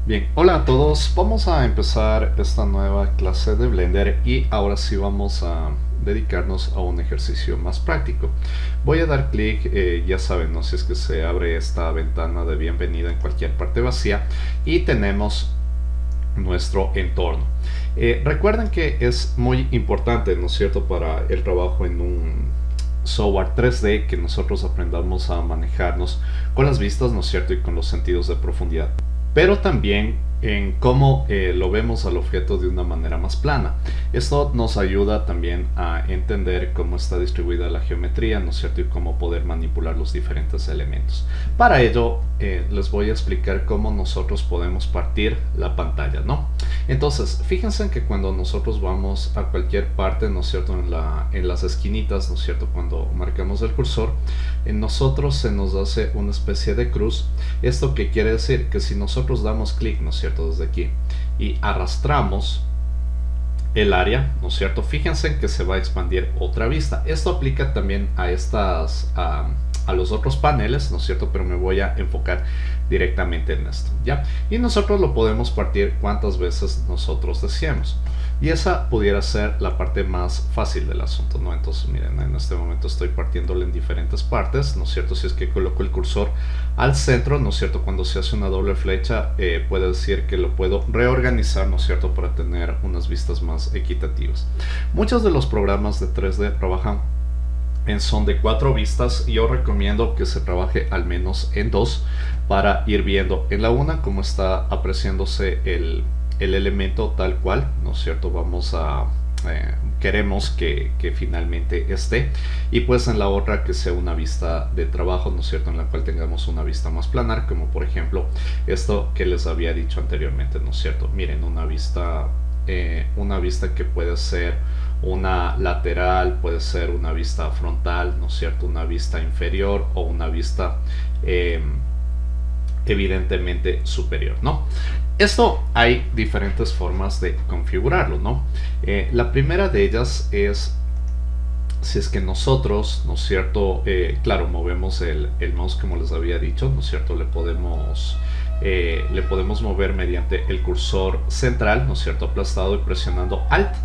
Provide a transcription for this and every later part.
Bien, hola a todos. Vamos a empezar esta nueva clase de Blender y ahora sí vamos a dedicarnos a un ejercicio más práctico. Voy a dar clic, ya saben, no si es que se abre esta ventana de bienvenida en cualquier parte vacía y tenemos nuestro entorno. Recuerden que es muy importante, ¿no es cierto?, para el trabajo en un software 3D que nosotros aprendamos a manejarnos con las vistas, ¿no es cierto?, y con los sentidos de profundidad, pero también en cómo lo vemos al objeto de una manera más plana. Esto nos ayuda también a entender cómo está distribuida la geometría, ¿no es cierto?, y cómo poder manipular los diferentes elementos. Para ello les voy a explicar cómo nosotros podemos partir la pantalla, ¿no? Entonces, fíjense que cuando nosotros vamos a cualquier parte, ¿no es cierto?, en las esquinitas, ¿no es cierto?, cuando marcamos el cursor, en nosotros se nos hace una especie de cruz. ¿Esto qué quiere decir? Que si nosotros damos clic, ¿no es cierto?, desde aquí y arrastramos el área, ¿no es cierto?, fíjense que se va a expandir otra vista. Esto aplica también a a los otros paneles, ¿no es cierto?, pero me voy a enfocar directamente en esto, ¿ya? Y nosotros lo podemos partir cuantas veces nosotros deseemos. Y esa pudiera ser la parte más fácil del asunto, ¿no? Entonces, miren, en este momento estoy partiéndolo en diferentes partes, ¿no es cierto? Si es que coloco el cursor al centro, ¿no es cierto?, cuando se hace una doble flecha, puede decir que lo puedo reorganizar, ¿no es cierto?, para tener unas vistas más equitativas. Muchos de los programas de 3D trabajan son de 4 vistas. Yo recomiendo que se trabaje al menos en 2 para ir viendo en la una cómo está apreciándose el elemento tal cual, ¿no es cierto? Vamos a queremos que finalmente esté, y pues en la otra que sea una vista de trabajo, ¿no es cierto?, en la cual tengamos una vista más planar, como por ejemplo esto que les había dicho anteriormente, ¿no es cierto? Miren, una vista que puede ser una lateral, puede ser una vista frontal, ¿no es cierto?, una vista inferior o una vista evidentemente superior, ¿no? Esto hay diferentes formas de configurarlo, ¿no? La primera de ellas es si es que nosotros, ¿no es cierto?, claro, movemos el mouse como les había dicho, ¿no es cierto?, le podemos mover mediante el cursor central, ¿no es cierto?, aplastado, y presionando Alt,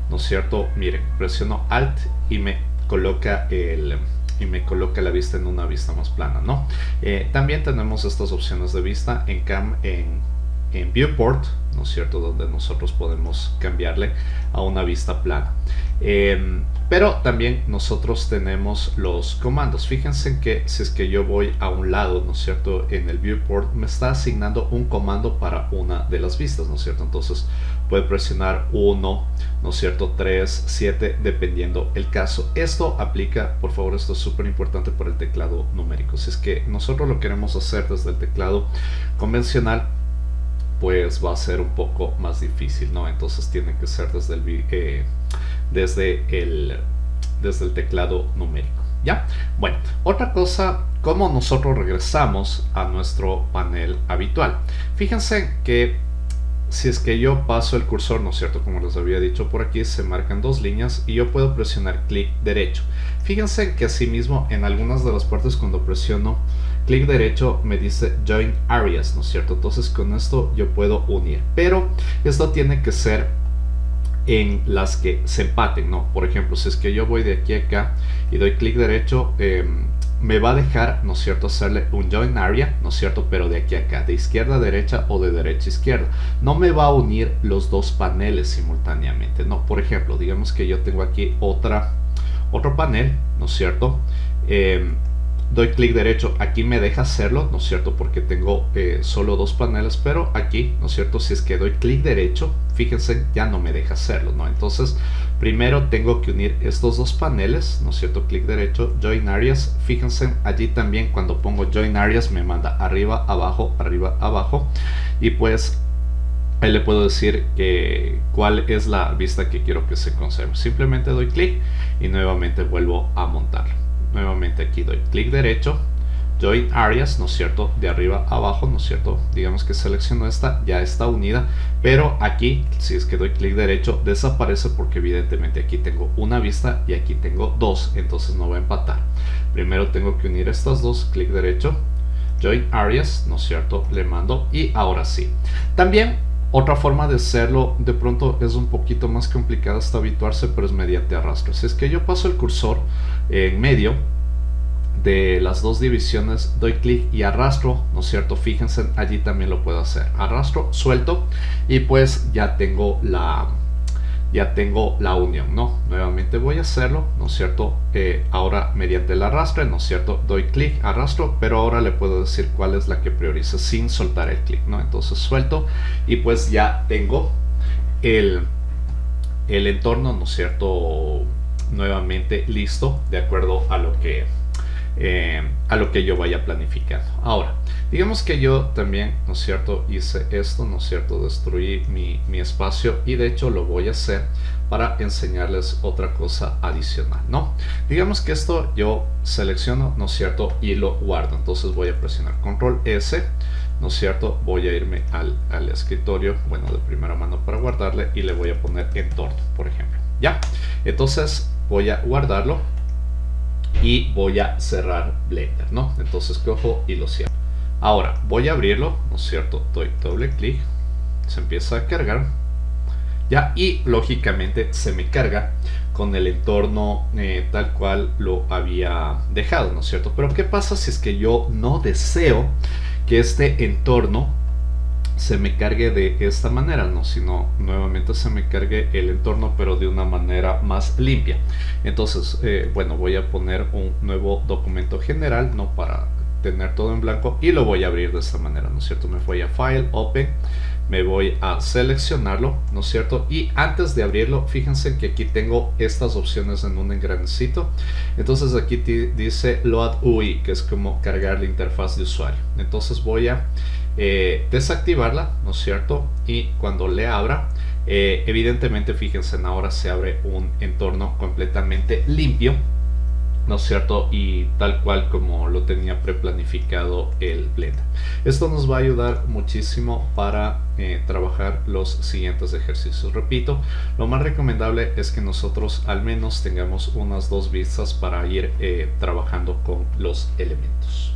¿no es cierto? Miren, presiono Alt y me coloca la vista en una vista más plana, ¿no? También tenemos estas opciones de vista en Viewport, ¿no es cierto?, donde nosotros podemos cambiarle a una vista plana. Pero también nosotros tenemos los comandos. Fíjense que si es que yo voy a un lado, ¿no es cierto?, en el Viewport me está asignando un comando para una de las vistas, ¿no es cierto? Entonces puede presionar 1, ¿no es cierto?, 3, 7, dependiendo el caso. Esto aplica, por favor, esto es súper importante para el teclado numérico. Si es que nosotros lo queremos hacer desde el teclado convencional, pues va a ser un poco más difícil, ¿no? Entonces tiene que ser desde el teclado numérico, ¿ya? Bueno, otra cosa, cómo nosotros regresamos a nuestro panel habitual. Fíjense que si es que yo paso el cursor, ¿no es cierto?, como les había dicho, por aquí se marcan 2 líneas y yo puedo presionar clic derecho. Fíjense que asimismo en algunas de las partes cuando presiono clic derecho me dice Join Areas, ¿no es cierto? Entonces con esto yo puedo unir, pero esto tiene que ser en las que se empaten, ¿no? Por ejemplo, si es que yo voy de aquí a acá y doy clic derecho, me va a dejar, ¿no es cierto?, hacerle un join area, ¿no es cierto?, pero de aquí a acá, de izquierda a derecha o de derecha a izquierda. No me va a unir los dos paneles simultáneamente, ¿no? Por ejemplo, digamos que yo tengo aquí otro panel, ¿no es cierto? Doy clic derecho, aquí me deja hacerlo, ¿no es cierto?, porque tengo solo 2 paneles, pero aquí, ¿no es cierto?, si es que doy clic derecho, fíjense, ya no me deja hacerlo, ¿no? Entonces, primero tengo que unir estos 2 paneles, ¿no es cierto?, clic derecho, Join Areas. Fíjense, allí también cuando pongo Join Areas me manda arriba, abajo, y pues ahí le puedo decir cuál es la vista que quiero que se conserve. Simplemente doy clic y nuevamente vuelvo a montarlo. Nuevamente aquí doy clic derecho, Join Areas, ¿no es cierto?, de arriba a abajo, ¿no es cierto? Digamos que selecciono esta, ya está unida, pero aquí, si es que doy clic derecho, desaparece porque evidentemente aquí tengo una vista y aquí tengo 2, entonces no va a empatar. Primero tengo que unir estas dos, clic derecho, Join Areas, ¿no es cierto? Le mando y ahora sí. También otra forma de hacerlo, de pronto es un poquito más complicado hasta habituarse, pero es mediante arrastros. Es que yo paso el cursor en medio de las dos divisiones, doy clic y arrastro, ¿no es cierto? Fíjense, allí también lo puedo hacer. Arrastro, suelto y pues ya tengo la unión, ¿no? Nuevamente voy a hacerlo, ¿no es cierto? Ahora mediante el arrastre, ¿no es cierto? Doy clic, arrastro, pero ahora le puedo decir cuál es la que prioriza sin soltar el clic, ¿no? Entonces suelto y pues ya tengo el entorno, ¿no es cierto? Nuevamente listo de acuerdo a lo que yo vaya planificando. Ahora, digamos que yo también, ¿no es cierto?, hice esto, ¿no es cierto?, destruí mi espacio y de hecho lo voy a hacer para enseñarles otra cosa adicional, ¿no? Digamos que esto yo selecciono, ¿no es cierto?, y lo guardo. Entonces voy a presionar Control S, ¿no es cierto? Voy a irme al escritorio, bueno, de primera mano para guardarle y le voy a poner entorno, por ejemplo. Ya, entonces voy a guardarlo y voy a cerrar Blender, ¿no? Entonces cojo y lo cierro. Ahora voy a abrirlo, ¿no es cierto? Doy doble clic, se empieza a cargar, ya, y lógicamente se me carga con el entorno tal cual lo había dejado, ¿no es cierto? Pero ¿qué pasa si es que yo no deseo que este entorno se me cargue de esta manera, no, sino nuevamente se me cargue el entorno pero de una manera más limpia? Entonces bueno, voy a poner un nuevo documento general, no, para tener todo en blanco, y lo voy a abrir de esta manera, ¿no es cierto? Me voy a File, Open, me voy a seleccionarlo, ¿no es cierto? Y antes de abrirlo, fíjense que aquí tengo estas opciones en un engranecito. Entonces aquí dice Load UI, que es como cargar la interfaz de usuario. Entonces voy a desactivarla, ¿no es cierto? Y cuando le abra, evidentemente fíjense, ahora se abre un entorno completamente limpio, ¿no es cierto? Y tal cual como lo tenía preplanificado el Blender. Esto nos va a ayudar muchísimo para trabajar los siguientes ejercicios. Repito, lo más recomendable es que nosotros al menos tengamos unas 2 vistas para ir trabajando con los elementos.